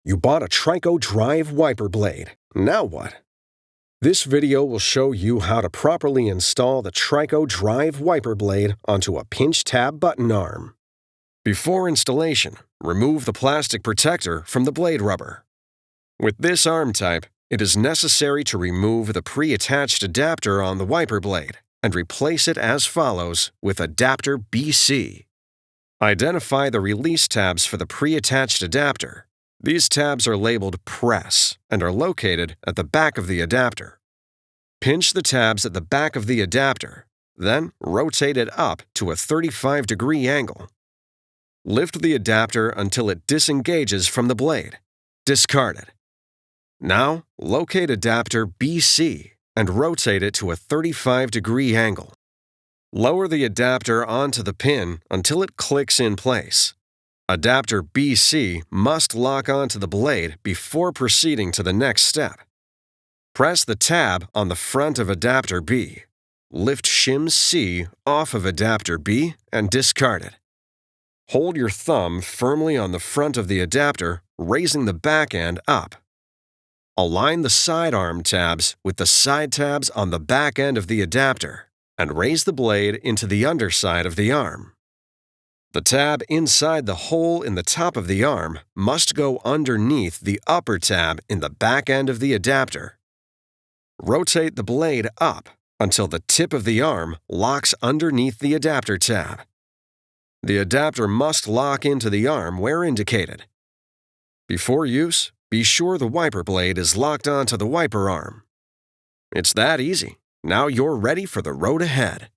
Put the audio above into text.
You bought a TRICO Drive wiper blade. Now what? This video will show you how to properly install the TRICO Drive wiper blade onto a pinch tab button arm. Before installation, remove the plastic protector from the blade rubber. With this arm type, it is necessary to remove the pre-attached adapter on the wiper blade and replace it as follows with adapter BC. Identify the release tabs for the pre-attached adapter. These tabs are labeled Press and are located at the back of the adapter. Pinch the tabs at the back of the adapter, then rotate it up to a 35-degree angle. Lift the adapter until it disengages from the blade. Discard it. Now, locate adapter BC and rotate it to a 35-degree angle. Lower the adapter onto the pin until it clicks in place. Adapter BC must lock onto the blade before proceeding to the next step. Press the tab on the front of adapter B. Lift shim C off of adapter B and discard it. Hold your thumb firmly on the front of the adapter, raising the back end up. Align the sidearm tabs with the side tabs on the back end of the adapter and raise the blade into the underside of the arm. The tab inside the hole in the top of the arm must go underneath the upper tab in the back end of the adapter. Rotate the blade up until the tip of the arm locks underneath the adapter tab. The adapter must lock into the arm where indicated. Before use, be sure the wiper blade is locked onto the wiper arm. It's that easy. Now you're ready for the road ahead.